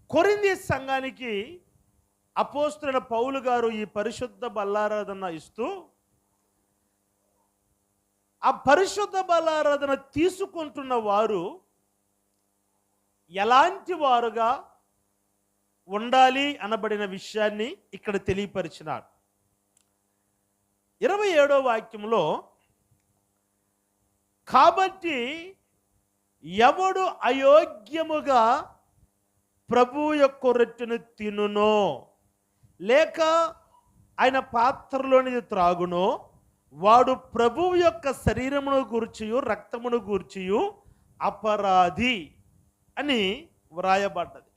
కొరింథీ సంఘానికి అపోస్తలుడైన పౌలు గారు ఈ పరిశుద్ధ బల్లారాధన ఇస్తూ, ఆ పరిశుద్ధ బల్లారాధన తీసుకుంటున్న వారు ఎలాంటి వారుగా ఉండాలి అనబడిన విషయాన్ని ఇక్కడ తెలియపరిచినాడు. 27వ వాక్యంలో, కాబట్టి ఎవడు అయోగ్యముగా ప్రభు యొక్క రొట్టెను తినునో లేక ఆయన పాత్రలోనిది త్రాగునో వాడు ప్రభువు యొక్క శరీరమును గూర్చియు రక్తమును గూర్చియు అపరాధి అని వ్రాయబడ్డది.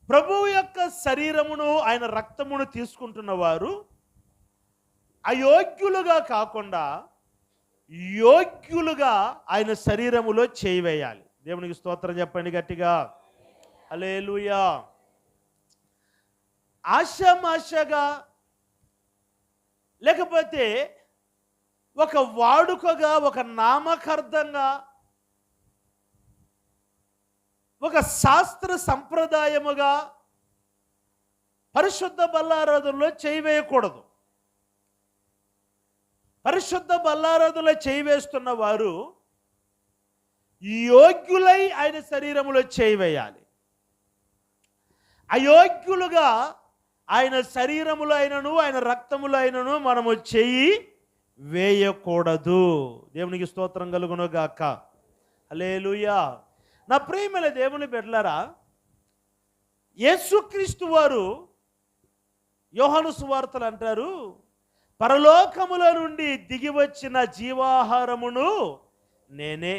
ప్రభువు యొక్క శరీరమును ఆయన రక్తమును తీసుకుంటున్న వారు అయోగ్యులుగా కాకుండా యోగ్యులుగా ఆయన శరీరములో చేయివేయాలి. దేవునికి స్తోత్రం చెప్పండి గట్టిగా, హల్లెలూయా. ఆషామాషగా లేకపోతే ఒక వాడుకగా, ఒక నామకార్థంగా, ఒక శాస్త్ర సంప్రదాయముగా పరిశుద్ధ బల్లారాధనలో చేయివేయకూడదు. పరిశుద్ధ బల్లారాధనలో చేయివేస్తున్న వారు యోగ్యులై ఆయన శరీరములో చేయివేయాలి. అయోగ్యులుగా ఆయన శరీరములో అయినను ఆయన రక్తములో అయినను మనము చేయి వేయకూడదు. దేవునికి స్తోత్రం కలుగును గాక, హల్లెలూయా. నా ప్రియమైన దేవుని బిడ్డలారా, యేసుక్రీస్తు వారు యోహాను సువార్తలు అంటారు, పరలోకముల నుండి దిగి వచ్చిన జీవాహారమును నేనే.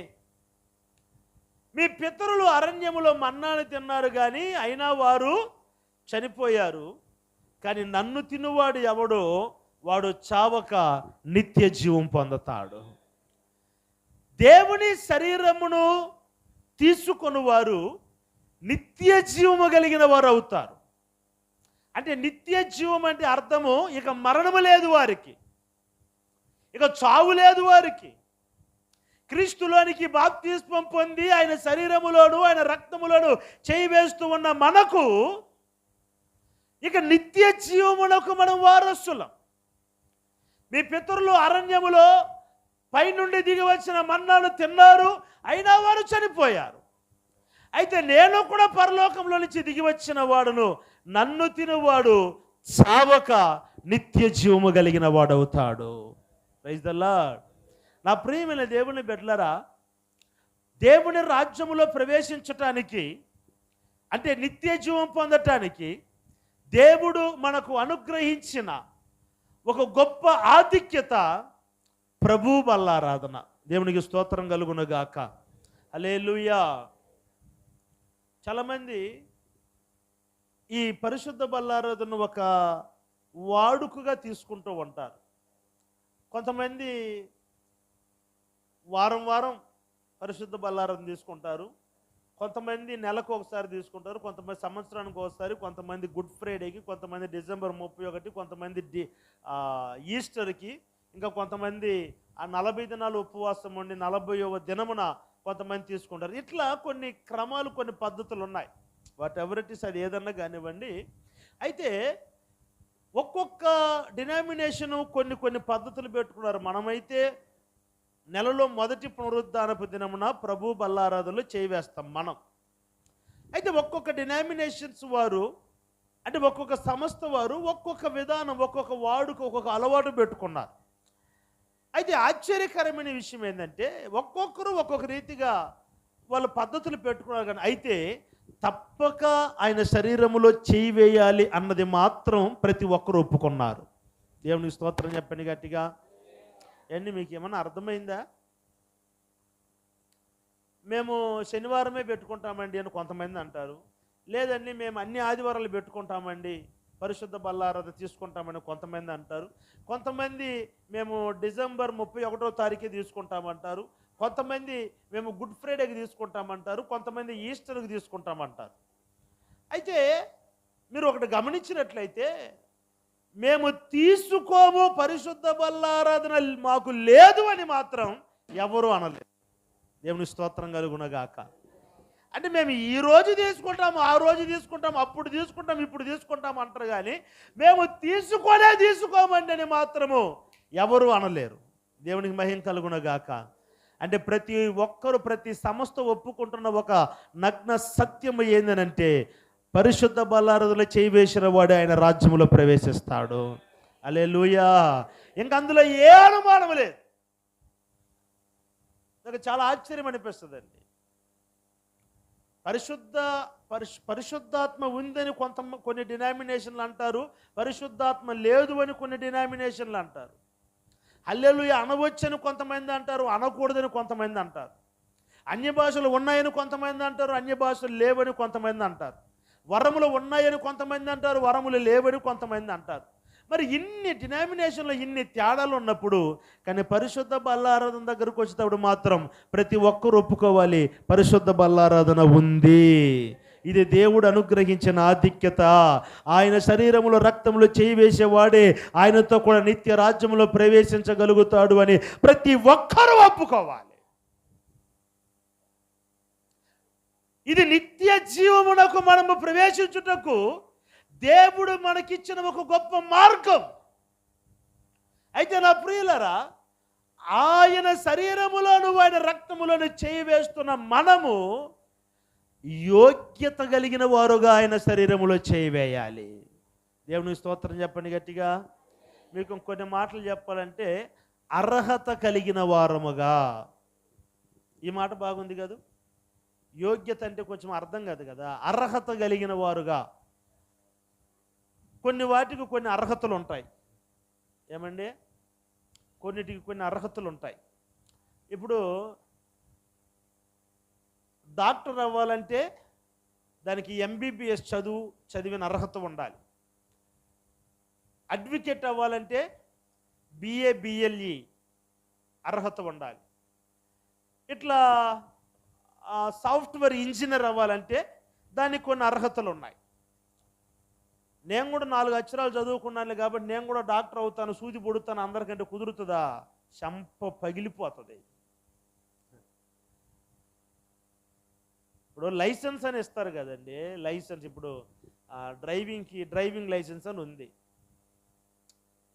మీ పితరులు అరణ్యములో మన్నాను తిన్నారు కానీ అయినా వారు చనిపోయారు. కానీ నన్ను తినువాడు ఎవడో వాడు చావక నిత్య జీవం పొందుతాడు. దేవుని శరీరమును తీసుకొని వారు నిత్య జీవము కలిగిన వారు అవుతారు. అంటే నిత్య జీవం అంటే అర్థము, ఇక మరణము లేదు వారికి, ఇక చావు లేదు వారికి. క్రీస్తులోనికి బాప్తిస్మం పొంది ఆయన శరీరములోను ఆయన రక్తములోను చేయి వేస్తూ ఉన్న మనకు ఇక నిత్య జీవమునకు మనం వారసులం. మీ పితరులు అరణ్యములో పైనుండి దిగి వచ్చిన మన్నాను తిన్నారు, అయినా వారు చనిపోయారు. అయితే నేను కూడా పరలోకంలో నుంచి దిగి వచ్చిన వాడును, నన్ను తినువాడు చావక నిత్య జీవము కలిగిన వాడవుతాడు. Praise the lord. నా ప్రియమైన దేవుని బిడ్డలారా, దేవుని రాజ్యములో ప్రవేశించటానికి అంటే నిత్య జీవం పొందటానికి దేవుడు మనకు అనుగ్రహించిన ఒక గొప్ప ఆధిక్యత ప్రభు బల్లారాధన. దేవునికి స్తోత్రం కలుగును గాక, హల్లెలూయా. చాలామంది ఈ పరిశుద్ధ బల్లారాధన ఒక వాడుకగా తీసుకుంటూ ఉంటారు. కొంతమంది వారం వారం పరిశుద్ధ బల్లారాధన తీసుకుంటారు, కొంతమంది నెలకు ఒకసారి తీసుకుంటారు, కొంతమంది సంవత్సరానికి ఒకసారి, కొంతమంది గుడ్ ఫ్రైడేకి, కొంతమంది డిసెంబర్ 31, కొంతమంది ఈస్టర్కి, ఇంకా కొంతమంది ఆ 40 దినాలు ఉపవాసం ఉండి 40వ దినమున కొంతమంది తీసుకుంటారు. ఇట్లా కొన్ని క్రమాలు, కొన్ని పద్ధతులు ఉన్నాయి. వాట్ ఎవర్ ఇట్ ఇస్, అది ఏదన్నా కానివ్వండి. అయితే ఒక్కొక్క డినామినేషను కొన్ని కొన్ని పద్ధతులు పెట్టుకున్నారు. మనమైతే నెలలో మొదటి పునరుద్ధానపు దినమున ప్రభు బల్లారాధనలు చేయివేస్తాం మనం. అయితే ఒక్కొక్క డినామినేషన్స్ వారు అంటే ఒక్కొక్క సంస్థ వారు ఒక్కొక్క విధానం, ఒక్కొక్క వాడుక, ఒక్కొక్క అలవాటు పెట్టుకున్నారు. అయితే ఆశ్చర్యకరమైన విషయం ఏంటంటే ఒక్కొక్కరు ఒక్కొక్క రీతిగా వాళ్ళ పద్ధతులు పెట్టుకున్నారు. కానీ అయితే తప్పక ఆయన శరీరములో చేయి వేయాలి అన్నది మాత్రం ప్రతి ఒక్కరు ఒప్పుకున్నారు. దేవునికి స్తోత్రం చెప్పండి గట్టిగా. ఏంటి మీకు ఏమన్నా అర్థమైందా? మేము శనివారమే పెట్టుకుంటామండి అని కొంతమంది అంటారు. లేదండి మేము అన్ని ఆదివారాలు పెట్టుకుంటామండి, పరిశుద్ధ బల్లారాధన తీసుకుంటామని కొంతమంది అంటారు. కొంతమంది మేము డిసెంబర్ 31వ తారీఖే తీసుకుంటామంటారు. కొంతమంది మేము గుడ్ ఫ్రైడేకి తీసుకుంటామంటారు. కొంతమంది ఈస్టర్కి తీసుకుంటామంటారు. అయితే మీరు ఒకటి గమనించినట్లయితే మేము తీసుకోము, పరిశుద్ధ బల్లారాధన మాకు లేదు అని మాత్రం ఎవరు అనలేదు. దేవుని స్తోత్రం కలుగునగాక. అంటే మేము ఈ రోజు తీసుకుంటాము, ఆ రోజు తీసుకుంటాము, అప్పుడు తీసుకుంటాం, ఇప్పుడు తీసుకుంటాం అంటారు, కానీ మేము తీసుకోమండి అని మాత్రము ఎవరు అనలేరు. దేవునికి మహిమ కలుగునగాక. అంటే ప్రతి ఒక్కరు, ప్రతి సంస్థ ఒప్పుకుంటున్న ఒక నగ్న సత్యము ఏందనంటే, పరిశుద్ధ బల్లారదులో చేయి వేసిన వాడు ఆయన రాజ్యములో ప్రవేశిస్తాడు. హల్లెలూయా. ఇంక అందులో ఏ అనుమానం లేదు. నాకు చాలా ఆశ్చర్యం అనిపిస్తుందండి. పరిశుద్ధాత్మ ఉందని కొన్ని డినామినేషన్లు అంటారు, పరిశుద్ధాత్మ లేదు అని కొన్ని డినామినేషన్లు అంటారు. హల్లెలూయా అనవచ్చని కొంతమంది అంటారు, అనకూడదని కొంతమంది అంటారు. అన్య భాషలు ఉన్నాయని కొంతమంది అంటారు, అన్య భాషలు లేవని కొంతమంది అంటారు. వరములు ఉన్నాయని కొంతమంది అంటారు, వరములు లేవని కొంతమంది అంటారు. మరి ఇన్ని డినామినేషన్లో ఇన్ని తేడాలు ఉన్నప్పుడు, కానీ పరిశుద్ధ బల్లారాధన దగ్గరకు వచ్చేటప్పుడు మాత్రం ప్రతి ఒక్కరు ఒప్పుకోవాలి, పరిశుద్ధ బల్లారాధన ఉంది, ఇది దేవుడు అనుగ్రహించిన ఆధిక్యత. ఆయన శరీరములో రక్తములో చేయి వేసేవాడే ఆయనతో కూడా నిత్య రాజ్యములో ప్రవేశించగలుగుతాడు అని ప్రతి ఒక్కరూ ఒప్పుకోవాలి. ఇది నిత్య జీవమునకు మనము ప్రవేశించుటకు దేవుడు మనకిచ్చిన ఒక గొప్ప మార్గం. అయితే నా ప్రియులరా, ఆయన శరీరములోను ఆయన రక్తములను చేయి వేస్తున్న మనము యోగ్యత కలిగిన వారుగా ఆయన శరీరములో చేయి వేయాలి. దేవుని స్తోత్రం చెప్పండి గట్టిగా. మీకు కొన్ని మాటలు చెప్పాలంటే, అర్హత కలిగిన వారముగా. ఈ మాట బాగుంది కదా. యోగ్యత అంటే కొంచెం అర్థం కాదు కదా. అర్హత కలిగిన వారుగా. కొన్ని వాటికి కొన్ని అర్హతలు ఉంటాయి. ఏమండి? కొన్నిటికి కొన్ని అర్హతలు ఉంటాయి. ఇప్పుడు డాక్టర్ అవ్వాలంటే దానికి ఎంబీబీఎస్ చదివిన అర్హత ఉండాలి. అడ్వకేట్ అవ్వాలంటే బిఏ బిఎల్ఈ అర్హత ఉండాలి. ఇట్లా సాఫ్ట్వేర్ ఇంజనీర్ అవ్వాలంటే దానికి కొన్ని అర్హతలు ఉన్నాయి. నేను కూడా 4 అక్షరాలు చదువుకున్నాను కాబట్టి నేను కూడా డాక్టర్ అవుతాను, సూది పొడుతాను అందరికంటే కుదురుతుందా? చంప పగిలిపోతుంది. ఇప్పుడు లైసెన్స్ అని ఇస్తారు కదండి. లైసెన్స్ ఇప్పుడు డ్రైవింగ్ లైసెన్స్ అని ఉంది.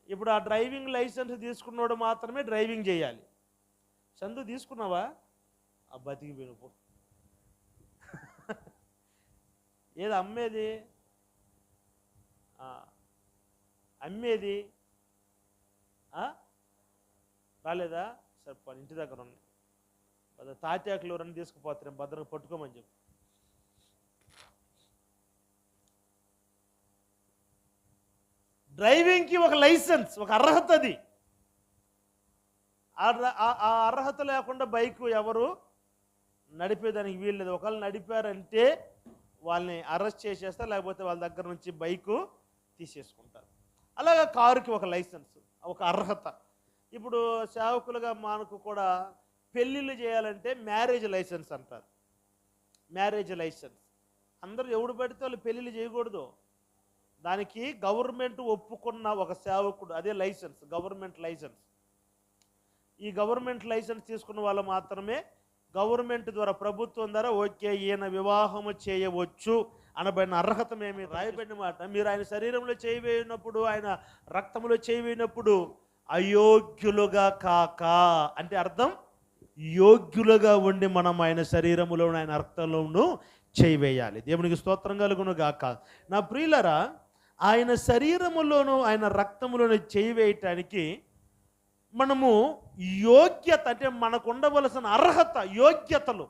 ఇప్పుడు ఆ డ్రైవింగ్ లైసెన్స్ తీసుకున్నోడు మాత్రమే డ్రైవింగ్ చేయాలి. చందు తీసుకున్నావా? ఆ బతికి వినుపు. ఏది అమ్మేది? అమ్మేది రాలేదా? సరే, ఇంటి దగ్గర ఉన్నాయి. తాటాకులు రన్ తీసుకుపోతారు, భద్రంగా పట్టుకోమని చెప్పు. డ్రైవింగ్కి ఒక లైసెన్స్, ఒక అర్హత. అది ఆ అర్హత లేకుండా బైక్ ఎవరు నడిపేదానికి వీల్లేదు. ఒకళ్ళు నడిపారంటే వాళ్ళని అరెస్ట్ చేసేస్తారు, లేకపోతే వాళ్ళ దగ్గర నుంచి బైకు తీసేసుకుంటారు. అలాగే కారుకి ఒక లైసెన్స్, ఒక అర్హత. ఇప్పుడు సేవకులుగా మనకు కూడా పెళ్ళిళ్ళు చేయాలంటే మ్యారేజ్ లైసెన్స్ అంటారు. మ్యారేజ్ లైసెన్స్ అందరూ ఎవడు పడితే వాళ్ళు పెళ్ళిళ్ళు చేయకూడదు. దానికి గవర్నమెంట్ ఒప్పుకున్న ఒక సేవకుడు, అదే లైసెన్స్, గవర్నమెంట్ లైసెన్స్. ఈ గవర్నమెంట్ లైసెన్స్ తీసుకున్న వాళ్ళు మాత్రమే గవర్నమెంట్ ద్వారా, ప్రభుత్వం ద్వారా ఓకే ఈయన వివాహము చేయవచ్చు అనబడిన అర్హత మేము రాయబడిన మాట. మీరు ఆయన శరీరంలో చేయి వేయినప్పుడు, ఆయన రక్తంలో చేయి వేయినప్పుడు అయోగ్యులుగా కాక, అంటే అర్థం యోగ్యులుగా ఉండి మనం ఆయన శరీరములో ఆయన రక్తంలోనూ చేయి వేయాలి. దేవునికి స్తోత్రం కలుగును గాక. నా ప్రియులరా, ఆయన శరీరములోను ఆయన రక్తములోను చేయి వేయటానికి మనము యోగ్యత, అంటే మనకు ఉండవలసిన అర్హత, యోగ్యతలు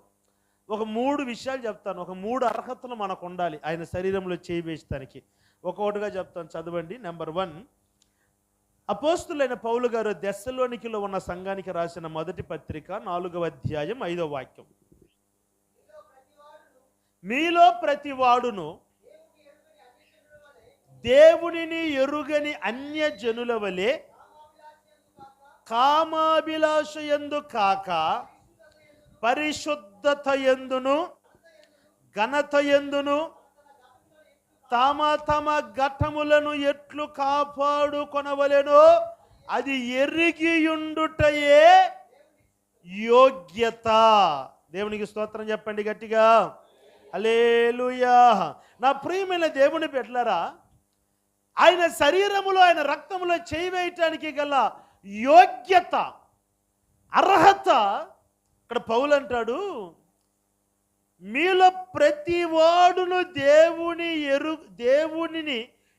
ఒక 3 విషయాలు చెప్తాను. ఒక 3 అర్హతలు మనకు ఉండాలి ఆయన శరీరంలో చేయి వేయటానికి. ఒక్కొక్కటిగా చెప్తాను, చదవండి. నెంబర్ 1, అపోస్తులైన పౌలు గారు దెస్సలోనికిలో ఉన్న సంఘానికి రాసిన మొదటి పత్రిక 4వ అధ్యాయం 5వ వాక్యం. మీలో ప్రతి వాడును దేవునిని ఎరుగని అన్య జనుల వలె కామాభిలాష యందు కాక పరిశుద్ధత యందును ఘనత యందును తమ తమ ఘటములను ఎట్లు కాపాడుకొనవలెనో అది ఎరిగియుండుటయే యోగ్యత. దేవునికి స్తోత్రం చెప్పండి గట్టిగా. హల్లెలూయా. నా ప్రియమైన దేవుని బిడ్డలారా, ఆయన శరీరములో ఆయన రక్తములో చేయి వేయటానికి గల యోగ్యత, అర్హత ఇక్కడ పౌలు అంటాడు, మీలో ప్రతి వాడును దేవునిని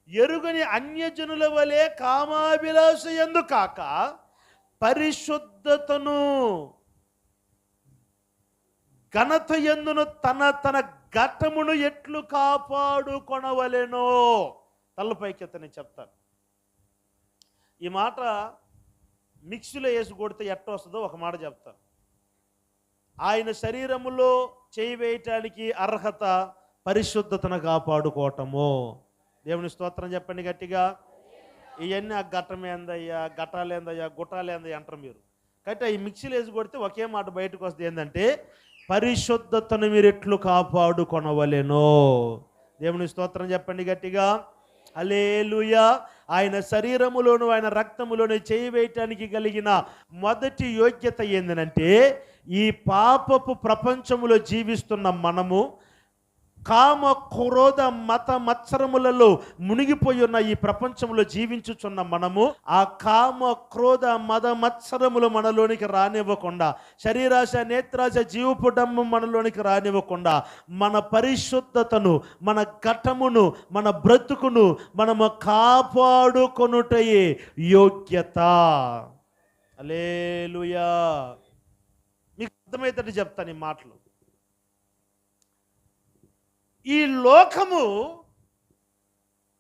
ఎరుగని అన్యజనుల వలె కామాభిలాష యందు కాక పరిశుద్ధతను ఘనత యందును తన ఘటమును ఎట్లు కాపాడుకొనవలెనో. తలపైకెత్తని చెప్తాను. ఈ మాట మిక్సీలో వేసి కొడితే ఎట్ట వస్తుందో ఒక మాట చెప్తాను. ఆయన శరీరములో చేయి వేయటానికి అర్హత పరిశుద్ధతను కాపాడుకోవటము. దేవుని స్తోత్రం చెప్పండి గట్టిగా. ఇవన్నీ ఆ ఘటమేందయ్యా, ఘటాలేందయ్యా, గుట్టాలేందయ్యా అంటారు మీరు. కాబట్టి ఈ మిక్సీలో వేసి కొడితే ఒకే మాట బయటకు వస్తుంది, ఏంటంటే పరిశుద్ధతను మీరు ఎట్లు కాపాడుకొనవలెనో. దేవుని స్తోత్రం చెప్పండి గట్టిగా. హల్లెలూయా. ఆయన శరీరములోను ఆయన రక్తములోను చేయి వేయటానికి కలిగిన మొదటి యోగ్యత ఏందనంటే, ఈ పాపపు ప్రపంచములో జీవిస్తున్న మనము, కామ క్రోధ మత మత్సరములలో మునిగిపోయి ఉన్న ఈ ప్రపంచంలో జీవించుచున్న మనము, ఆ కామ క్రోధ మద మత్సరములు మనలోనికి రానివ్వకుండా, శరీరాశ నేత్రాశ జీవపు డంబం మనలోనికి రానివ్వకుండా, మన పరిశుద్ధతను, మన ఘటమును, మన బ్రతుకును మనము కాపాడుకొనుటయే యోగ్యత. హల్లెలూయా. మీకు అర్థమయ్యేటట్టు చెప్తాను ఈ మాటలు. ఈ లోకము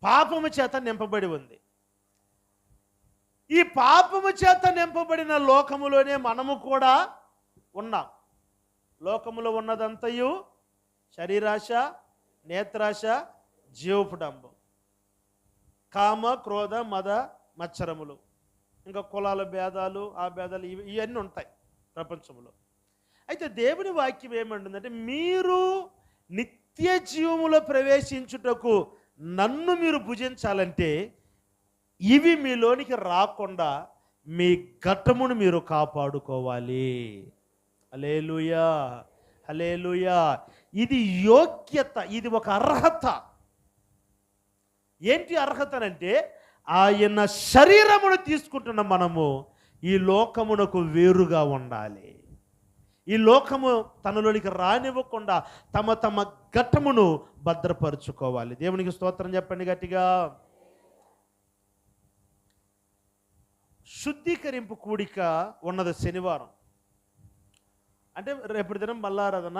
పాపము చేత నింపబడి ఉంది. ఈ పాపము చేత నింపబడిన లోకములోనే మనము కూడా ఉన్నాం. లోకములో ఉన్నదంతయు శరీరాశ, నేత్రాశ, జీవపుడంబం, కామ క్రోధ మద మత్సరములు, ఇంకా కులాల భేదాలు, ఆ భేదాలు, ఇవన్నీ ఉంటాయి ప్రపంచంలో. అయితే దేవుని వాక్యం ఏమంటుందంటే, మీరు నిత్య జీవములో ప్రవేశించుటకు నన్ను మీరు భుజించాలంటే ఇవి మీలోనికి రాకుండా మీ ఘటమును మీరు కాపాడుకోవాలి. హల్లెలూయా, హల్లెలూయా. ఇది యోగ్యత, ఇది ఒక అర్హత. ఏంటి అర్హత అంటే, ఆయన శరీరమును తీసుకుంటున్న మనము ఈ లోకమునకు వేరుగా ఉండాలి. ఈ లోకము తనలోనికి రానివ్వకుండా తమ ఘటమును భద్రపరుచుకోవాలి. దేవునికి స్తోత్రం చెప్పండి గట్టిగా. శుద్ధీకరింపు కూడిక ఉన్నది శనివారం. అంటే రేపటి దినం బల్లారాధన,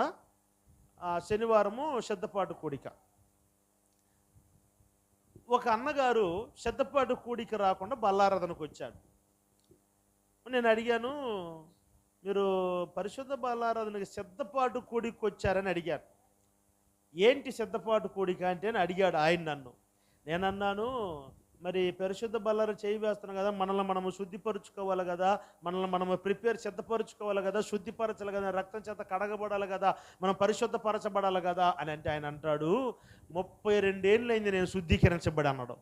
శనివారము సిద్ధపాటు కూడిక. ఒక అన్నగారు సిద్ధపాటు కూడిక రాకుండా బల్లారాధనకు వచ్చాడు. నేను అడిగాను, మీరు పరిశుద్ధ బల్లారాధనకి సిద్ధపాటు కూడికి వచ్చారని అడిగాను. ఏంటి సిద్ధపాటు కూడిక అంటే అని అడిగాడు ఆయన నన్ను. నేనన్నాను, మరి పరిశుద్ధ బల్లారం చేయి వేస్తున్నాం కదా, మనల్ని మనము శుద్ధిపరుచుకోవాలి కదా, మనల్ని మనము సిద్ధపరుచుకోవాలి కదా, శుద్ధిపరచాలి కదా, రక్తం చేత కడగబడాలి కదా, మనం పరిశుద్ధపరచబడాలి కదా అని అంటే ఆయన అంటాడు, 32 ఏళ్ళు అయింది నేను శుద్ధీకరించబడి అన్నాడు.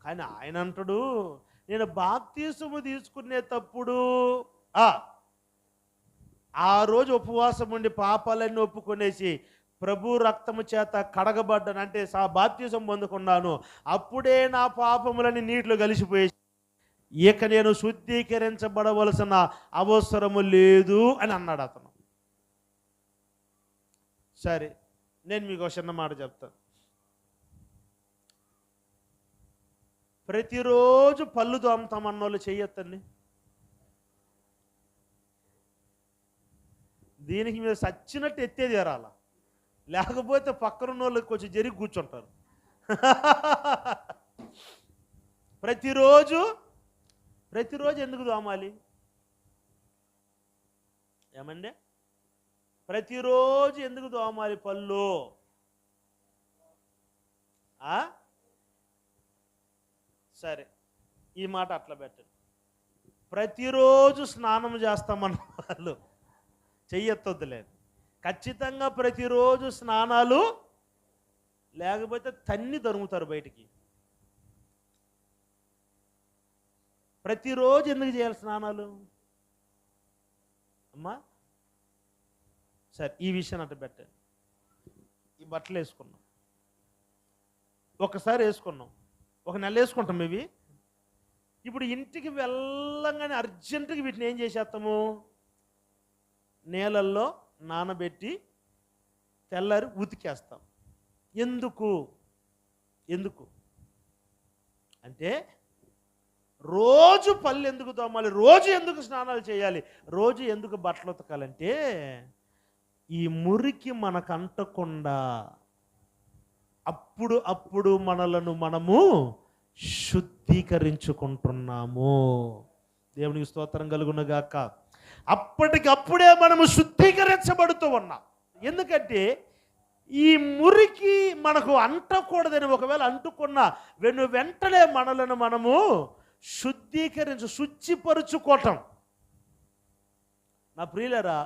కానీ ఆయన అంటాడు, నేను బాప్తీసము తీసుకునేటప్పుడు ఆ రోజు ఉపవాసం ఉండి పాపాలన్నీ ఒప్పుకొనేసి ప్రభు రక్తము చేత కడగబడ్డాను, అంటే బాప్తీసం పొందుకున్నాను, అప్పుడే నా పాపములని నీటిలో కలిసిపోయేసి ఇక నేను శుద్ధీకరించబడవలసిన అవసరము లేదు అని అన్నాడు అతను. సరే, నేను మీకు ఒక చిన్న మాట చెప్తాను. ప్రతిరోజు పళ్ళు దోమతామన్న వాళ్ళు చెయ్యొద్దండి. దీనికి మీరు సచ్చినట్టు ఎత్తేది ఎరాల, లేకపోతే పక్కనున్న వాళ్ళకి కొంచెం జరిగి కూర్చుంటారు. ప్రతిరోజు ఎందుకు దోమాలి? ఏమండి, ప్రతిరోజు ఎందుకు దోమాలి పళ్ళు? సరే, ఈ మాట అట్లా పెట్టండి. ప్రతిరోజు స్నానం చేస్తామన్న వాళ్ళు చెయ్యొద్దులేదు. ఖచ్చితంగా ప్రతిరోజు స్నానాలు, లేకపోతే తన్ని తరుముతారు బయటికి. ప్రతిరోజు ఎందుకు చేయాలి స్నానాలు అమ్మా? సరే, ఈ విషయాన్ని అట్ట పెట్టండి. ఈ బట్టలు వేసుకున్నాం, ఒకసారి వేసుకున్నాం, ఒక నెల వేసుకుంటాం ఇవి. ఇప్పుడు ఇంటికి వెళ్ళంగానే అర్జెంటుగా వీటిని ఏం చేసేస్తాము, నీళ్ళల్లో నానబెట్టి తెల్లారి ఉతికేస్తాం. ఎందుకు అంటే రోజు పళ్ళు ఎందుకు తోమాలి, రోజు ఎందుకు స్నానాలు చేయాలి, రోజు ఎందుకు బట్టలు ఉతకాలంటే ఈ మురికి మనకు అంటకుండా అప్పుడు మనలను మనము శుద్ధీకరించుకుంటున్నాము. దేవునికి స్తోత్రం కలుగునుగాక. అప్పటికప్పుడే మనము శుద్ధీకరించబడుతూ ఉన్నాం. ఎందుకంటే ఈ మురికి మనకు అంటకూడదని, ఒకవేళ అంటుకున్నా వెంటనే మనలను మనము శుచిపరుచుకోవటం. నా ప్రియులారా,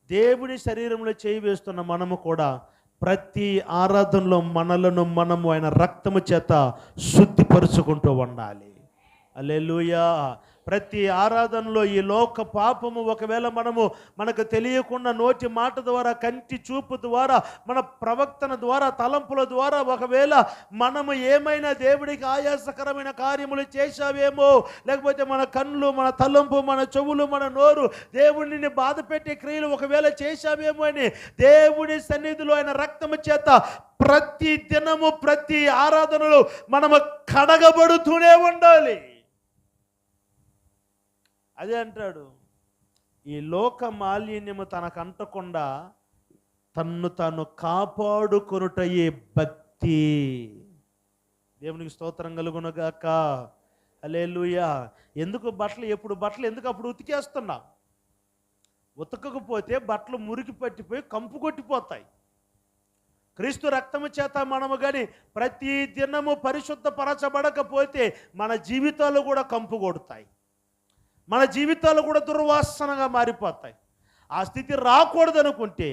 దేవుని శరీరంలో చేయి వేస్తున్న మనము కూడా ప్రతి ఆరాధనలో మనలను మనము ఆయన రక్తము చేత శుద్ధిపరుచుకుంటూ ఉండాలి. హల్లెలూయా. ప్రతి ఆరాధనలో ఈ లోక పాపము ఒకవేళ మనకు తెలియకుండా నోటి మాట ద్వారా, కంటి చూపు ద్వారా, మన ప్రవక్తన ద్వారా, తలంపుల ద్వారా ఒకవేళ మనము ఏమైనా దేవుడికి ఆయాసకరమైన కార్యములు చేశావేమో, లేకపోతే మన కళ్ళు, మన తలంపు, మన చెవులు, మన నోరు దేవుడిని బాధ పెట్టే క్రియలు ఒకవేళ చేశావేమో అని దేవుడి సన్నిధిలో ఆయన రక్తము చేత ప్రతి దినము ప్రతి ఆరాధనలో మనము కడగబడుతూనే ఉండాలి. అదే అంటాడు, ఈ లోక మాలిన్యము తనకు అంటకుండా తన్ను తాను కాపాడుకొనుటయే భక్తి. దేవునికి స్తోత్రం కలుగునుగాక. హల్లెలూయా. ఎప్పుడు బట్టలు ఎందుకు అప్పుడు ఉతికేస్తున్నాం? ఉతకకపోతే బట్టలు మురికి పట్టిపోయి కంపు కొట్టిపోతాయి. క్రీస్తు రక్తము చేత మనము కానీ ప్రతి దినము పరిశుద్ధపరచబడకపోతే మన జీవితాలు కూడా కంపు కొడతాయి, మన జీవితాలు కూడా దుర్వాసనగా మారిపోతాయి. ఆ స్థితి రాకూడదనుకుంటే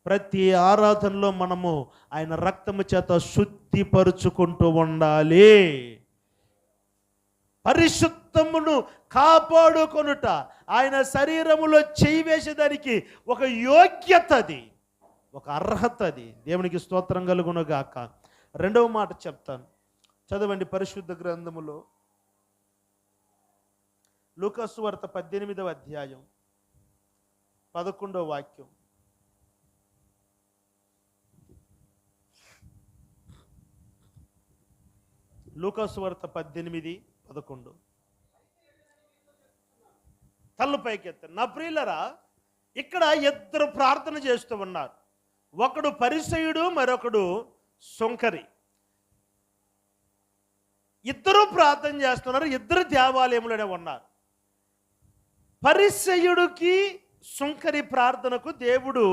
ప్రతి ఆరాధనలో మనము ఆయన రక్తము చేత శుద్ధిపరుచుకుంటూ ఉండాలి. పరిశుద్ధమును కాపాడుకొనుట ఆయన శరీరములో చేయి వేసేదానికి ఒక యోగ్యత, అది ఒక అర్హత. అది దేవునికి స్తోత్రం కలుగునుగాక. రెండవ మాట చెప్తాను, చదవండి. పరిశుద్ధ గ్రంథములో లూకా సువార్త 18వ అధ్యాయం 11వ వాక్యం. లూకా సువార్త 18:11. తల్లు పైకెత్తారు. నా ప్రియులరా, ఇక్కడ ఇద్దరు ప్రార్థన చేస్తూ ఉన్నారు. ఒకడు పరిసయ్యుడు, మరొకడు సుంకరి. ఇద్దరు ప్రార్థన చేస్తున్నారు, ఇద్దరు దేవాలయంలోనే ఉన్నారు. పరిసయ్యుడికి సుంకరి ప్రార్థనకు దేవుడు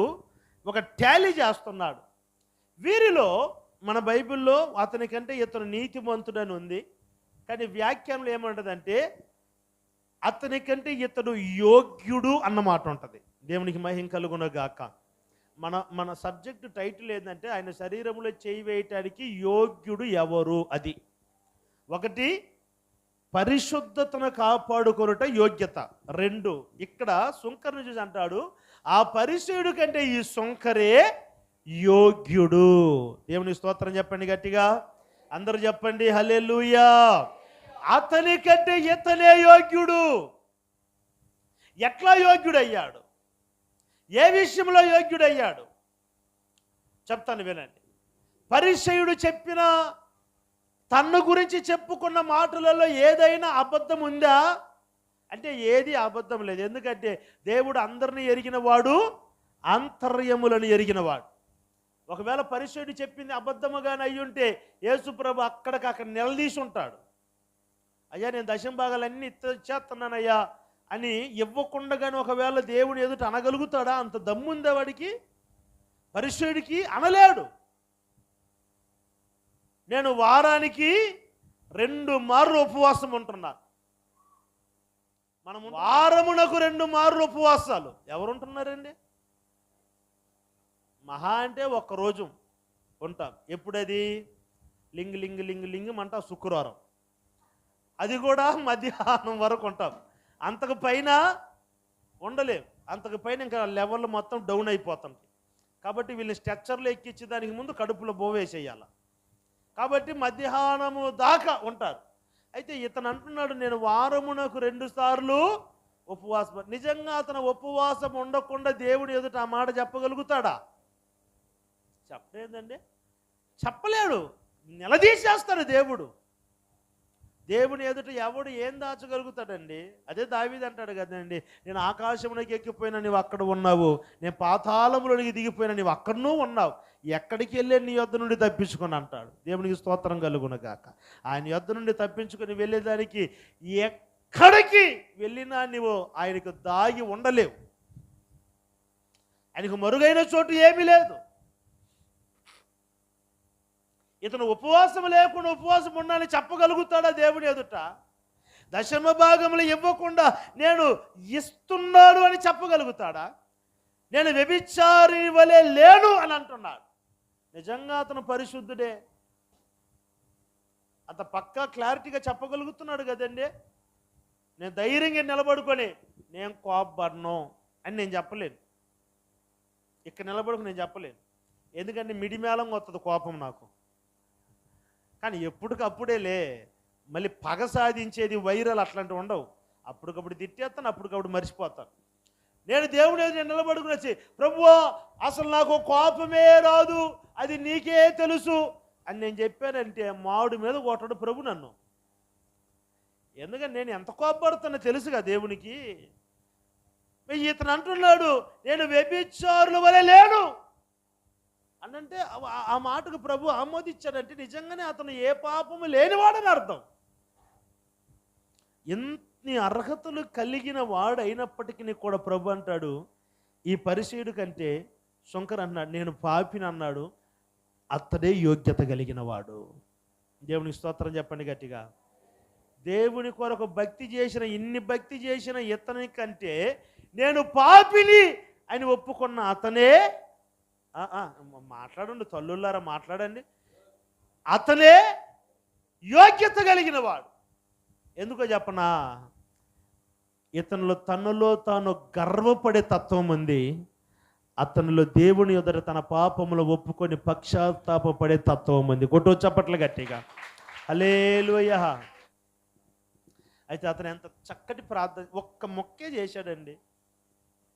ఒక టాలీ చేస్తున్నాడు. వీరిలో మన బైబిల్లో అతనికంటే ఇతను నీతిమంతుడని ఉంది, కానీ వ్యాఖ్యానంలో ఏమంటుందంటే అతనికంటే ఇతడు యోగ్యుడు అన్నమాట ఉంటుంది. దేవునికి మహిమ కలుగునుగాక. మన సబ్జెక్టు టైటిల్ ఏంటంటే ఆయన శరీరంలో చేయి వేయటానికి యోగ్యుడు ఎవరు. అది ఒకటి, పరిశుద్ధతను కాపాడుకొనుట యోగ్యత. రెండు, ఇక్కడ సుంకరుని చూసి అంటాడు, ఆ పరిసయ్యుడి కంటే ఈ సుంకరే యోగ్యుడు. దేవుని స్తోత్రం చెప్పండి గట్టిగా, అందరూ చెప్పండి హల్లెలూయా. అతని కంటే ఇతనే యోగ్యుడు. ఎట్లా యోగ్యుడయ్యాడు? ఏ విషయంలో యోగ్యుడయ్యాడు చెప్తాను వినండి. పరిసయ్యుడు చెప్పిన తన్ను గురించి చెప్పుకున్న మాటలలో ఏదైనా అబద్ధం ఉందా అంటే ఏది అబద్ధం లేదు. ఎందుకంటే దేవుడు అందరిని ఎరిగినవాడు, అంతర్యములను ఎరిగినవాడు. ఒకవేళ పరిసయ్యుడు చెప్పింది అబద్ధముగానే అయ్యుంటే యేసుప్రభు అక్కడ నిలదీసి ఉంటాడు. అయ్యా, నేను దశంభాగాలన్నీ ఇచ్చేస్తున్నానయ్యా అని ఇవ్వకుండగానే ఒకవేళ దేవుడు ఎదుట అనగలుగుతాడా? అంత దమ్ముందా వాడికి? పరిసయ్యుడికి అనలేడు. నేను వారానికి 2 మార్లు ఉపవాసం ఉంటున్నాను. మనము వారమునకు 2 మార్లు ఉపవాసాలు ఎవరుంటున్నారండి? మహా అంటే 1 రోజు ఉంటాం. ఎప్పుడది? లింగ్ లింగ్ లింగ్ లింగం అంట శుక్రవారం. అది కూడా మధ్యాహ్నం వరకు ఉంటాం. అంతకు పైన ఉండలేం. అంతకు పైన ఇంకా లెవెల్ మొత్తం డౌన్ అయిపోతాం. కాబట్టి వీళ్ళని స్ట్రెచ్చర్లో ఎక్కించి దానికి ముందు కడుపులో బోవేసేయాలి. కాబట్టి మధ్యాహ్నము దాకా ఉంటారు. అయితే ఇతను అంటున్నాడు, నేను వారమునకు 2 సార్లు ఉపవాసం. నిజంగా అతను ఉపవాసం ఉండకుండా దేవుని ఎదుట ఆ మాట చెప్పగలుగుతాడా? చెప్పలేదండి, చెప్పలేడు. నిలదీసేస్తాడు దేవుడు. దేవుని ఎదుట ఎవడు ఏం దాచగలుగుతాడండి? అదే దావీదు అంటాడు కదండి, నేను ఆకాశంలోకి ఎక్కిపోయినా నీవు అక్కడ ఉన్నావు, నేను పాతాళంలోనికి దిగిపోయినా నీవు అక్కడనూ ఉన్నావు, ఎక్కడికి వెళ్ళే నీ యొద్ద నుండి తప్పించుకొని అంటాడు. దేవునికి స్తోత్రం కలుగును గాక. ఆయన యొద్ద నుండి తప్పించుకొని వెళ్ళేదానికి ఎక్కడికి వెళ్ళినా నీవు ఆయనకు దాగి ఉండలేవు. ఆయనకు మరుగైన చోటు ఏమీ లేదు. ఇతను ఉపవాసం లేకుండా ఉపవాసం ఉండాలని చెప్పగలుగుతాడా దేవుని ఎదుట? దశమ భాగములు ఇవ్వకుండా నేను ఇస్తున్నాడు అని చెప్పగలుగుతాడా? నేను వ్యభిచారి వలె లేను అని అంటున్నాడు. నిజంగా అతను పరిశుద్ధుడే, అంత పక్కా క్లారిటీగా చెప్పగలుగుతున్నాడు కదండి. నేను ధైర్యంగా నిలబడుకొని నేను కోపపడను అని నేను చెప్పలేను. ఇక్కడ నిలబడుకుని నేను చెప్పలేను, ఎందుకంటే మిడిమేళంగా వస్తుంది కోపం నాకు. కానీ ఎప్పటికప్పుడేలే మళ్ళీ పగ సాధించేది వైరల్ అట్లాంటివి ఉండవు. అప్పటికప్పుడు తిట్టేస్తాను, అప్పటికప్పుడు మర్చిపోతాను. నేను దేవుని ఎదుట నిలబడుకుని వచ్చి, ప్రభువా అసలు నాకు కోపమే రాదు, అది నీకే తెలుసు అని నేను చెప్పానంటే మామిడి మీద కొట్టడు ప్రభు నన్ను. ఎందుకంటే నేను ఎంత కోపపడుతున్నా తెలుసుగా దేవునికి. ఇతను అంటున్నాడు, నేను వ్యభిచారుల వలె లేను అనంటే ఆ మాటకు ప్రభు ఆమోదించాడంటే నిజంగానే అతను ఏ పాపము లేనివాడని అర్థం. ఎన్ని అర్హతలు కలిగిన వాడు అయినప్పటికీ కూడా ప్రభు అంటాడు, ఈ పరిసయుడు కంటే శంకర్ అన్నాడు, నేను పాపిని అన్నాడు, అతడే యోగ్యత కలిగిన వాడు. దేవునికి స్తోత్రం చెప్పండి గట్టిగా. దేవుని కొరకు భక్తి చేసిన, ఇన్ని భక్తి చేసిన ఇతని కంటే నేను పాపిని అని ఒప్పుకున్న అతనే, మాట్లాడండి తల్లులారా, మాట్లాడండి, అతనే యోగ్యత కలిగిన వాడు. ఎందుకో చెప్పనా? ఇతనిలో తనలో తాను గర్వపడే తత్వం ఉంది, అతనిలో దేవుని ఎదుట తన పాపములు ఒప్పుకొని పశ్చాత్తాపపడే తత్వం ఉంది. కొట్టు చప్పట్లు గట్టిగా, హల్లెలూయా. అయితే అతను ఎంత చక్కటి ప్రార్థన, ఒక్క మొక్కే చేశాడండి.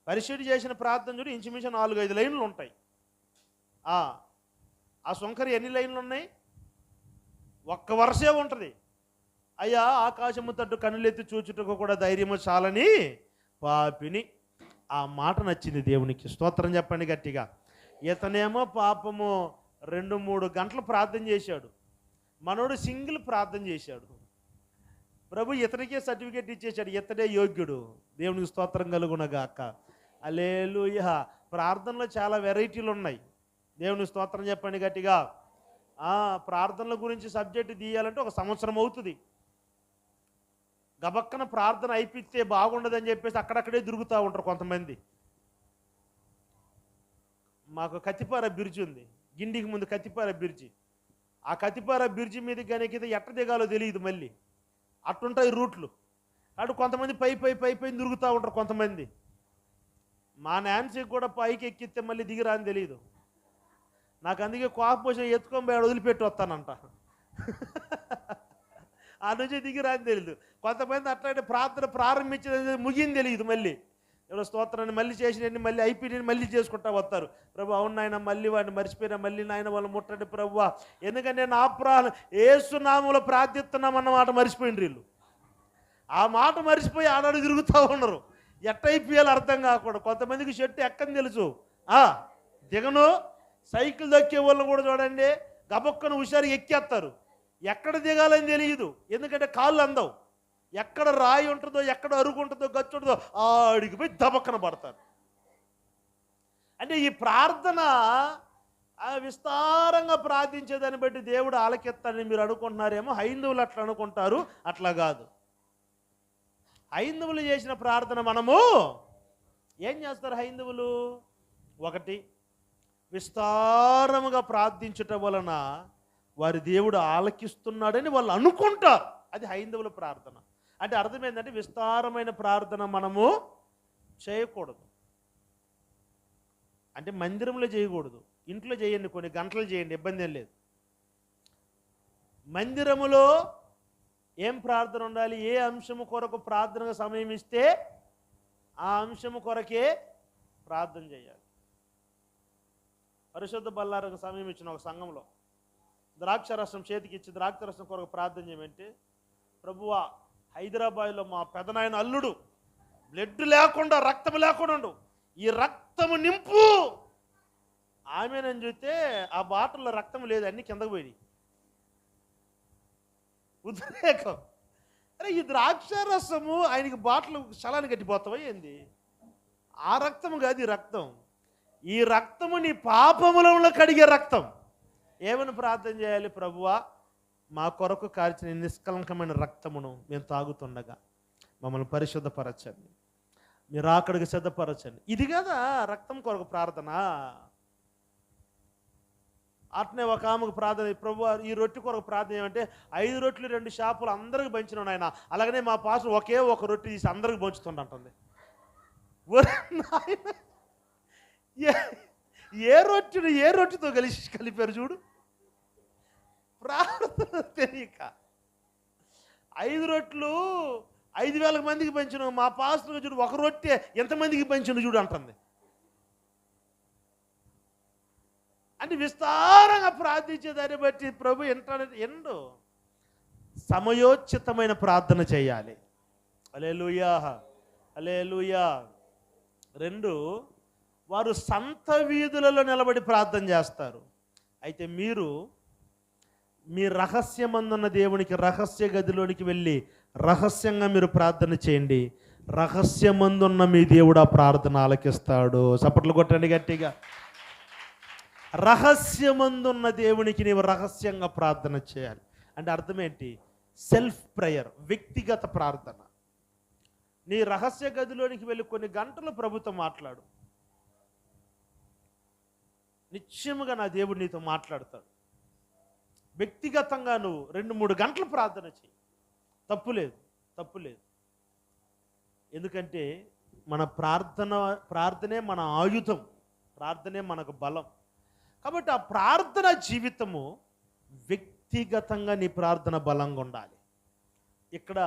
పరిశుద్ధి చేసిన ప్రార్థన చూడు, ఇంచుమించు 4-5 లైన్లు ఉంటాయి. ఆ శంకరి ఎన్ని లైన్లు ఉన్నాయి? ఒక్క వర్షే ఉంటుంది. అయ్యా ఆకాశము తట్టు కన్నులెత్తి చూచుటకు కూడా ధైర్యము చాలని పాపిని. ఆ మాట నచ్చింది దేవునికి. స్తోత్రం చెప్పండి గట్టిగా. ఇతనేమో పాపము 2-3 గంటలు ప్రార్థన చేశాడు, మనోడు సింగిల్ ప్రార్థన చేశాడు. ప్రభు ఇతనికే సర్టిఫికేట్ ఇచ్చేశాడు, ఇతడే యోగ్యుడు. దేవునికి స్తోత్రం కలుగునగాక. హల్లెలూయా. ప్రార్థనలో చాలా వెరైటీలు ఉన్నాయి. దేవుని స్తోత్రం చెప్పండి గట్టిగా. ప్రార్థనల గురించి సబ్జెక్టు తీయాలంటే 1 సంవత్సరం అవుతుంది. గబక్కన ప్రార్థన అయిపిస్తే బాగుండదని చెప్పేసి అక్కడక్కడే తిరుగుతూ ఉంటారు కొంతమంది. మాకు కత్తిపార బ్రిడ్జి ఉంది, గిండికి ముందు కత్తిపార బ్రిడ్జి. ఆ కత్తిపార బ్రిడ్జి మీద గనక ఎట్ట దిగాలో తెలియదు, మళ్ళీ అట్టుంటాయి రూట్లు. అటు కొంతమంది పై తిరుగుతూ ఉంటారు కొంతమంది. మా నాన్సీకి కూడా పైకి ఎక్కిస్తే మళ్ళీ దిగిరా అని తెలియదు నాకు. అందుకే కోపం వచ్చి ఎత్తుకొని పోయి వదిలిపెట్టి వస్తానంట. ఆ నుంచి దిగిరా అని తెలియదు. కొంతమంది అట్లాంటి ప్రార్థన ప్రారంభించేది ముగింది తెలియదు, మళ్ళీ ఎవరో స్తోత్రాన్ని మళ్ళీ చేసినన్ని మళ్ళీ అయిపోయిన మళ్ళీ చేసుకుంటా వస్తారు. ప్రభు అవును నాయన, మళ్ళీ వాడిని మర్చిపోయినా, మళ్ళీ నాయన వాళ్ళు ముట్టండి ప్రభు, ఎందుకంటే నా ఏసునామములో ప్రార్థిస్తున్నామన్నమాట మర్చిపోయిండ్రు వీళ్ళు. ఆ మాట మర్చిపోయి ఆడాడు తిరుగుతూ ఉన్నారు. ఎట్టయిపోయాలో అర్థం కాకుండా. కొంతమందికి చెట్టు ఎక్కని తెలుసు, దిగను. సైకిల్ దక్కే వాళ్ళు కూడా చూడండి, గబొక్కను హుషారు ఎక్కేస్తారు, ఎక్కడ దిగాలని తెలియదు, ఎందుకంటే కాళ్ళు అందవు. ఎక్కడ రాయి ఉంటుందో, ఎక్కడ అరుగు ఉంటుందో, గచ్చు ఉంటుందో ఆడికి పోయి దబక్కన పడతారు. అంటే ఈ ప్రార్థన విస్తారంగా ప్రార్థించేదాన్ని బట్టి దేవుడు ఆలకెత్తాడని మీరు అనుకుంటున్నారేమో. హైందవులు అట్లా అనుకుంటారు, అట్లా కాదు. హైందవులు చేసిన ప్రార్థన మనము ఏం చేస్తారు? హైందవులు 1 విస్తారముగా ప్రార్థించుట వలన వారి దేవుడు ఆలకిస్తున్నాడని వాళ్ళు అనుకుంటారు. అది హైందవుల ప్రార్థన. అంటే అర్థం ఏంటంటే విస్తారమైన ప్రార్థన మనము చేయకూడదు. అంటే మందిరంలో చేయకూడదు, ఇంట్లో చేయండి, కొన్ని గంటలు చేయండి, ఇబ్బంది ఏం లేదు. మందిరములో ఏం ప్రార్థన ఉండాలి? ఏ అంశము కొరకు ప్రార్థనకు సమయం ఇస్తే ఆ అంశము కొరకే ప్రార్థన చేయాలి. పరిశుద్ధ బల్లారకు సమయం ఇచ్చిన ఒక సంఘంలో ద్రాక్షరసం చేతికి ఇచ్చి ద్రాక్షరసం కొరకు ప్రార్థన చేయమంటే, ప్రభువా హైదరాబాద్లో మా పెదనాయన అల్లుడు బ్లడ్ లేకుండా, రక్తం లేకుండా ఉండు, ఈ రక్తము నింపు. ఆమెనని చూస్తే ఆ బాటల్లో రక్తం లేదు, అన్ని కిందకు పోయి. ఉద్రేకం. అరే ఈ ద్రాక్షరసము ఆయనకి బాటలు శలాన్ని కట్టిపోతావా ఏంది? ఆ రక్తము కాదు ఈ రక్తం. ఈ రక్తము నీ పాపములలో కడిగే రక్తం. ఏమని ప్రార్థన చేయాలి? ప్రభువా మా కొరకు కార్చిన నిష్కలంకమైన రక్తమును మేము తాగుతుండగా మమ్మల్ని పరిశుద్ధపరచండి, మీరు అక్కడికి సిద్ధపరచండి. ఇది కదా రక్తం కొరకు ప్రార్థన. అట్నే ఒక ఆమెకు ప్రార్థన, ప్రభువా ఈ రొట్టె కొరకు ప్రార్థన ఏమంటే 5 రొట్టెలు 2 చేపలు అందరికి పంచిన ఆయన, అలాగనే మా పాస్టర్ ఒకే ఒక రొట్టె తీసి అందరికి పంచుతుండంటుంది. ఏ రొట్టెతో కలిపారు చూడు. ప్రార్థన తెలియక 5 రొట్టెలు 5,000 మందికి పంచిన మా పాస్టర్ చూడు, ఒక రొట్టె ఎంతమందికి పంచిన చూడు అంటుంది. అంటే విస్తారంగా ప్రార్థించేదాన్ని బట్టి ప్రభు ఎండు సమయోచితమైన ప్రార్థన చేయాలి. హల్లెలూయా, హల్లెలూయా. 2, వారు సంత వీధులలో నిలబడి ప్రార్థన చేస్తారు. అయితే మీరు మీ రహస్యమందున్న దేవునికి రహస్య గదిలోనికి వెళ్ళి రహస్యంగా మీరు ప్రార్థన చేయండి. రహస్యమందున్న మీ దేవుడు ఆ ప్రార్థన ఆలకిస్తాడు. చప్పట్లు కొట్టండి గట్టిగా. రహస్యమందున్న దేవునికి నీవు రహస్యంగా ప్రార్థన చేయాలి. అంటే అర్థం ఏంటి? సెల్ఫ్ ప్రేయర్, వ్యక్తిగత ప్రార్థన. నీ రహస్య గదిలోనికి వెళ్ళి కొన్ని గంటలు ప్రభుతో మాట్లాడు. నిశ్చయముగా నా దేవుడు నీతో మాట్లాడతాడు. వ్యక్తిగతంగా నువ్వు 2-3 గంటలు ప్రార్థన చేయి. తప్పులేదు. ఎందుకంటే మన ప్రార్థనే మన ఆయుధం, ప్రార్థనే మనకు బలం. కాబట్టి ఆ ప్రార్థన జీవితము వ్యక్తిగతంగా నీ ప్రార్థన బలంగా ఉండాలి. ఇక్కడ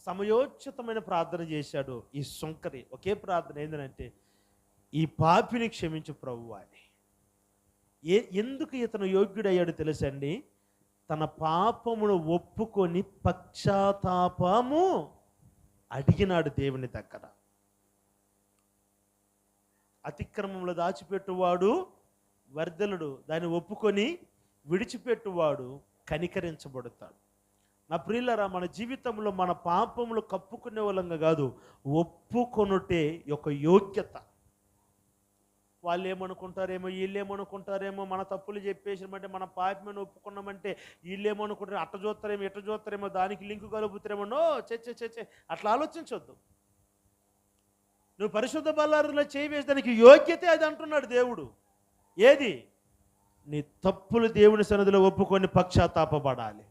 సమయోచితమైన ప్రార్థన చేశాడు ఈ సుంకరి. ఒకే ప్రార్థన ఏంటంటే, ఈ పాపిని క్షమించు ప్రభువా అని. ఎందుకు ఇతను యోగ్యుడయ్యాడు తెలుసండి? తన పాపమును ఒప్పుకొని పశ్చాత్తాపము అడిగినాడు దేవుని దగ్గర. అతిక్రమంలో దాచిపెట్టువాడు వర్ధలుడు, దాన్ని ఒప్పుకొని విడిచిపెట్టువాడు కనికరించబడతాడు. నా ప్రియులారా, మన జీవితంలో మన పాపములు కప్పుకునే వాళ్ళంగా కాదు, ఒప్పుకొనుటే ఒక యోగ్యత. వాళ్ళు ఏమనుకుంటారేమో, వీళ్ళు ఏమనుకుంటారేమో, మన తప్పులు చెప్పేసినామంటే, మన పాపమని ఒప్పుకున్నామంటే వీళ్ళు ఏమనుకుంటారు, అట్ట చూస్తారేమో ఇట్ట చూస్తారేమో, దానికి లింకు కలుపుతారేమో. నో, చే అట్లా ఆలోచించొద్దు. నువ్వు పరిశుద్ధ బల్లారులో చేయి వేసేదానికి యోగ్యతే అది అంటున్నాడు దేవుడు. ఏది? నీ తప్పులు దేవుని సన్నిధిలో ఒప్పుకొని పశ్చాత్తాపపడాలి.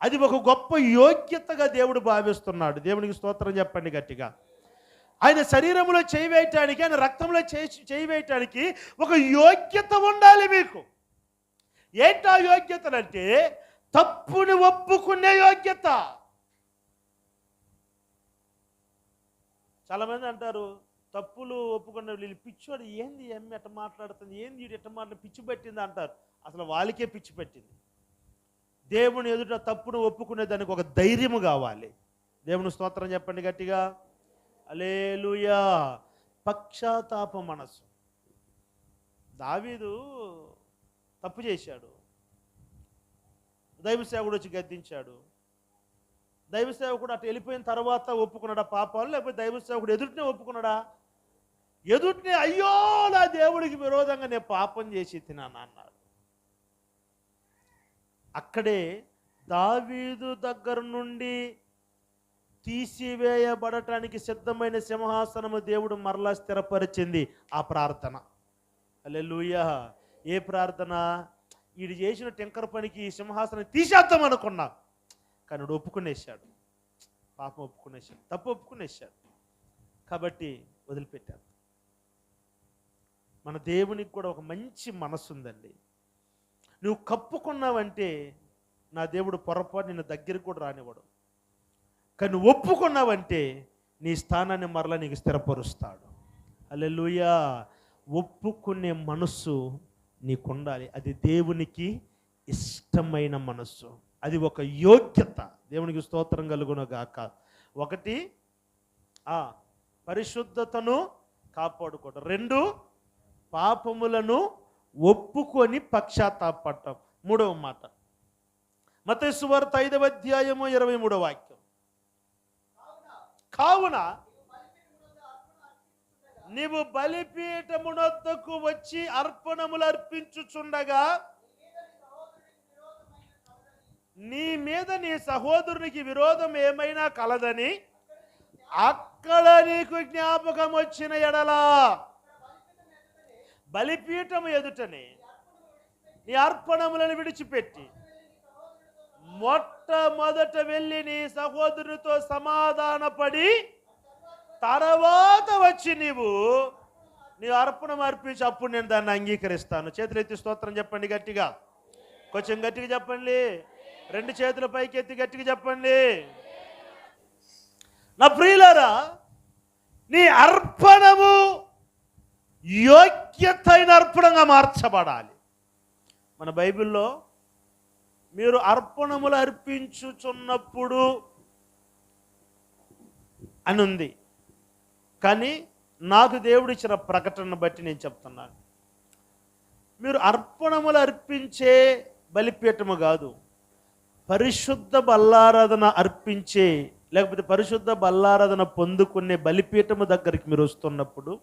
అది ఒక గొప్ప యోగ్యతగా దేవుడు భావిస్తున్నాడు. దేవునికి స్తోత్రం చెప్పండి గట్టిగా. ఆయన శరీరంలో చేయి వేయటానికి, ఆయన రక్తంలో చేయి వేయటానికి ఒక యోగ్యత ఉండాలి మీకు. ఏంటా యోగ్యతలంటే తప్పుని ఒప్పుకునే యోగ్యత. చాలామంది అంటారు, తప్పులు ఒప్పుకున్న వీళ్ళు పిచ్చోడు, ఏంది ఎమ్మె ఎట్ట మాట్లాడుతుంది, ఏంది వీడు ఎట్ట మాట్లాడి పిచ్చి పెట్టింది అంటారు. అసలు వాళ్ళకే పిచ్చి పెట్టింది. దేవుని ఎదుట తప్పును ఒప్పుకునే దానికి ఒక ధైర్యము కావాలి. దేవుని స్తోత్రం చెప్పండి గట్టిగా. హల్లెలూయా. పశ్చాత్తాప మనసు. దావీదు తప్పు చేశాడు, దైవ సేవకుడు వచ్చి గద్దించాడు. దైవ సేవకుడు అటు వెళ్ళిపోయిన తర్వాత ఒప్పుకున్నాడా పాపాలు, లేకపోతే దైవ సేవకుడు ఎదుటినే ఒప్పుకున్నాడా? ఎదుటినే, అయ్యో నా దేవుడికి విరోధంగా నేను పాపం చేసి తిన్నాను అన్నాడు. అక్కడే దావీదు దగ్గర నుండి తీసివేయబడటానికి సిద్ధమైన సింహాసనము దేవుడు మరలా స్థిరపరిచింది ఆ ప్రార్థన. హల్లెలూయా. ఏ ప్రార్థన? వీడు చేసిన టెంకర పనికి ఈ సింహాసనం తీసేద్దాం అనుకున్నా, కానీ ఒప్పుకునేశాడు. పాపం ఒప్పుకునేశాడు, తప్పు ఒప్పుకునేశాడు. కాబట్టి వదిలిపెట్టాడు. మన దేవునికి కూడా ఒక మంచి మనసు ఉందండి. నువ్వు కప్పుకున్నావంటే నా దేవుడు పొరపాటు నిన్ను దగ్గరికి కూడా రానివ్వడు. కానీ నువ్వు ఒప్పుకున్నావంటే నీ స్థానాన్ని మరలా నీకు స్థిరపరుస్తాడు. హల్లెలూయా. ఒప్పుకునే మనస్సు నీకుండాలి. అది దేవునికి ఇష్టమైన మనస్సు. అది ఒక యోగ్యత. దేవునికి స్తోత్రం కలుగునుగాక. ఒకటి పరిశుద్ధతను కాపాడుకోవడం. 2 పాపములను ఒప్పుకొని పశ్చాత్తాపడటం. 3వ మాట మత్తయి సువార్త 5వ అధ్యాయము 23వ వాక్యం. కావున నీవు బలిపీఠమునొద్దకు వచ్చి అర్పణములు అర్పించుచుండగా నీ మీద నీ సహోదరునికి విరోధం ఏమైనా కలదని అక్కడ నీకు జ్ఞాపకం వచ్చిన ఎడలా బలిపీఠము ఎదుటనే నీ అర్పణములను విడిచిపెట్టి మొట్టమొదట వెళ్ళి నీ సహోదరునితో సమాధానపడి తర్వాత వచ్చి నీ అర్పణం అర్పించి అప్పుడు నేను దాన్ని అంగీకరిస్తాను. చేతులెత్తి స్తోత్రం చెప్పండి గట్టిగా. కొంచెం గట్టిగా చెప్పండి. 2 చేతుల పైకి ఎత్తి గట్టిగా చెప్పండి. నా ప్రియులారా, నీ అర్పణము యోగ్యతైన అర్పణంగా మార్చబడాలి. మన బైబిల్లో మీరు అర్పణములు అర్పించుచున్నప్పుడు అని ఉంది. కానీ నాకు దేవుడిచ్చిన ప్రకటనను బట్టి నేను చెప్తున్నాను, మీరు అర్పణములు అర్పించే బలిపీఠము కాదు, పరిశుద్ధ బల్లారాధన అర్పించే లేకపోతే పరిశుద్ధ బల్లారాధన పొందుకునే బలిపీఠము దగ్గరికి మీరు వస్తున్నప్పుడు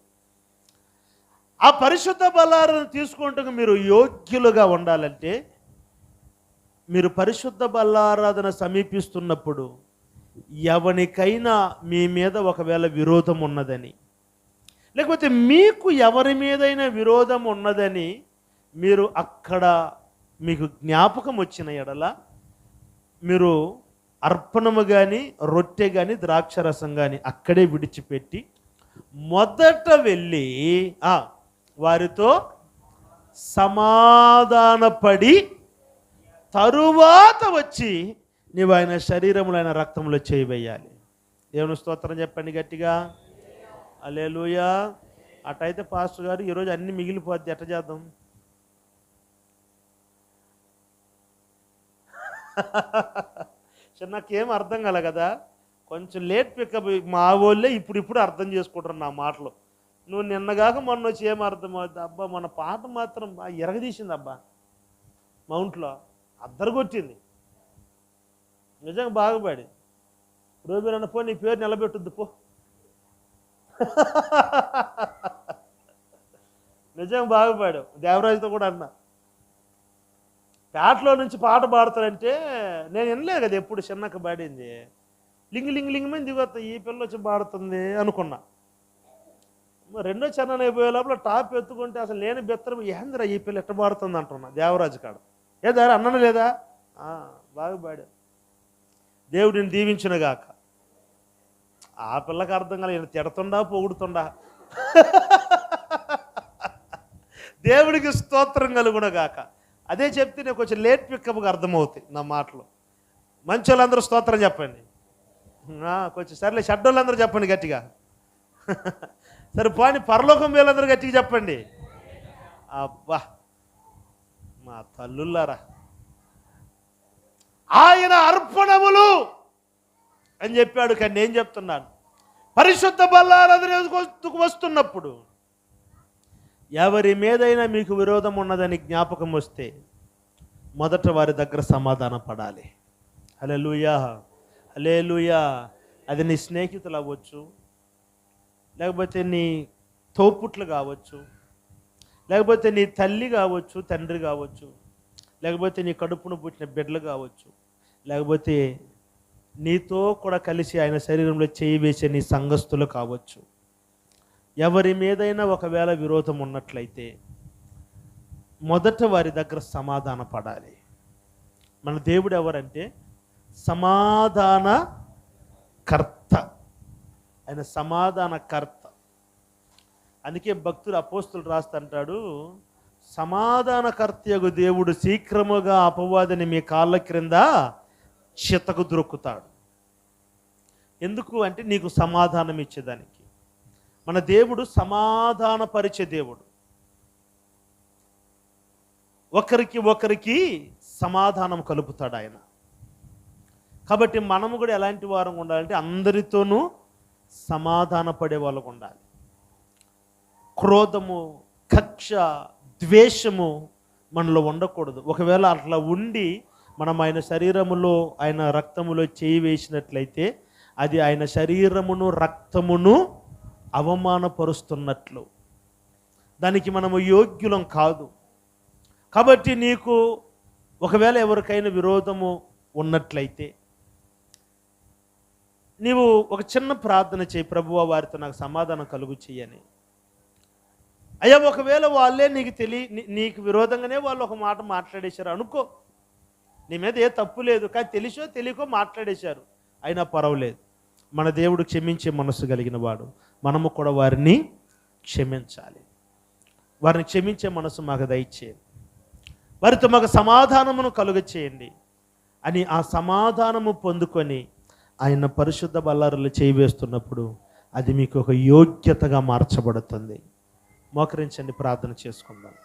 ఆ పరిశుద్ధ బల్లారాధన తీసుకుంటూ మీరు యోగ్యులుగా ఉండాలంటే, మీరు పరిశుద్ధ బల్లారాధన సమీపిస్తున్నప్పుడు ఎవరికైనా మీ మీద ఒకవేళ విరోధం ఉన్నదని, లేకపోతే మీకు ఎవరి మీదైనా విరోధం ఉన్నదని మీరు అక్కడ మీకు జ్ఞాపకం వచ్చిన ఎడల మీరు అర్పణము కానీ రొట్టె కానీ ద్రాక్షరసం కానీ అక్కడే విడిచిపెట్టి మొదట వెళ్ళి వారితో సమాధానపడి తరువాత వచ్చి నీవు ఆయన శరీరములో ఆయన రక్తంలో చేయవేయాలి. దేవుని స్తోత్రం చెప్పండి గట్టిగా. హల్లెలూయా. అటైతే పాస్టర్ గారు ఈరోజు అన్ని మిగిలిపోద్ది, ఎట్ట చేద్దాం? నాకేం అర్థం కల కదా, కొంచెం లేట్ పికప్. మా వాళ్ళే ఇప్పుడు అర్థం చేసుకుంటారు నా మాటలు. నువ్వు నిన్నగాక మొన్న వచ్చి ఏం అర్థం అవుతుంది? అబ్బా మన పాట మాత్రం ఎరగదీసింది అబ్బా, మౌంట్లో అద్దరగొట్టింది. నిజంగా బాగుపడి రోజు పో నీ పేరు నిలబెట్టుద్ది పో. నిజంగా బాగుపడావు. దేవరాజుతో కూడా అన్నా, పేటలో నుంచి పాట పాడతారంటే నేను వినలే కదా ఎప్పుడు. చిన్నక్క పాడింది లింగి లింగి లింగమని దిగొత్తా, ఈ పిల్ల వచ్చి పాడుతుంది అనుకున్నా. రెండో చరణం అయిపోయే లోపల టాప్ ఎత్తుకుంటే అసలు లేని బెత్తరం ఏందిరా ఈ పిల్ల ఎట్ట పాడుతుంది అంటున్నా. దేవరాజు కాడ ఏదారా అన్నను లేదా? బాగా పాడా. దేవుడిని దీవించునుగాక. ఆ పిల్లకి అర్థం కాలే, ఈయన తిడుతుండా పొగుడుతుండా. దేవుడికి స్తోత్రం కలుగునుగాక. అదే చెప్తే నేను కొంచెం లేట్ పికప్గా అర్థమవుతాయి నా మాటలు. మంచి వాళ్ళందరూ స్తోత్రం చెప్పండి. కొంచెం సర్లే షడ్డోళ్ళందరూ చెప్పండి గట్టిగా. సరే పోని పరలోకం వీళ్ళందరూ గట్టిగా చెప్పండి. అబ్బా మా తల్లులారా, ఆయన అర్పణములు అని చెప్పాడు. కానీ నేను చెప్తున్నాను, పరిశుద్ధ బల్లారాధనకు వస్తున్నప్పుడు ఎవరి మీదైనా మీకు విరోధం ఉన్నదని జ్ఞాపకం వస్తే మొదట వారి దగ్గర సమాధానం పడాలి. హల్లెలూయా, హల్లెలూయా. అది నీ స్నేహితులు అవ్వచ్చు, లేకపోతే నీ తోపుట్లు కావచ్చు, లేకపోతే నీ తల్లి కావచ్చు, తండ్రి కావచ్చు, లేకపోతే నీ కడుపును పుట్టిన బిడ్డలు కావచ్చు, లేకపోతే నీతో కూడా కలిసి ఆయన శరీరంలో చేయి వేసే నీ సంఘస్థులు కావచ్చు. ఎవరి మీదైనా ఒకవేళ విరోధం ఉన్నట్లయితే మొదట వారి దగ్గర సమాధాన పడాలి. మన దేవుడు ఎవరంటే సమాధాన కర్త. ఆయన సమాధాన కర్త. అందుకే భక్తుడు అపోస్తులు రాస్తుంటాడు, సమాధానకర్తయగు దేవుడు శీఘ్రముగా అపవాదిని మీ కాళ్ళ క్రింద చితకు దొరుకుతాడు. ఎందుకు అంటే నీకు సమాధానం ఇచ్చేదానికి. మన దేవుడు సమాధానపరిచే దేవుడు, ఒకరికి సమాధానం కలుపుతాడు ఆయన. కాబట్టి మనము కూడా ఎలాంటి వారం ఉండాలంటే అందరితోనూ సమాధాన పడే వాళ్ళకు ఉండాలి. క్రోధము, కక్ష, ద్వేషము మనలో ఉండకూడదు. ఒకవేళ అట్లా ఉండి మనం ఆయన శరీరములో, ఆయన రక్తములో చేయి వేసినట్లయితే అది ఆయన శరీరమును రక్తమును అవమానపరుస్తున్నట్లు, దానికి మనము యోగ్యులం కాదు. కాబట్టి నీకు ఒకవేళ ఎవరికైనా విరోధము ఉన్నట్లయితే నీవు ఒక చిన్న ప్రార్థన చేయి, ప్రభువా వారితో నాకు సమాధానం కలుగు చేయని. అయ్యా ఒకవేళ వాళ్ళే నీకు విరోధంగానే వాళ్ళు ఒక మాట మాట్లాడేశారు అనుకో, నీ మీద ఏ తప్పు లేదు, కానీ తెలిసో తెలియకో మాట్లాడేశారు, అయినా పర్వాలేదు. మన దేవుడు క్షమించే మనసు కలిగిన వాడు, మనము కూడా వారిని క్షమించాలి. వారిని క్షమించే మనసు మాకు దయచేయండి, వారితో మాకు సమాధానమును కలుగ చేయండి అని ఆ సమాధానము పొందుకొని ఆయన పరిశుద్ధ బల్లారులు చేయివేస్తున్నప్పుడు అది మీకు ఒక యోగ్యతగా మార్చబడుతుంది. మోకరించండి, ప్రార్థన చేసుకుందాం.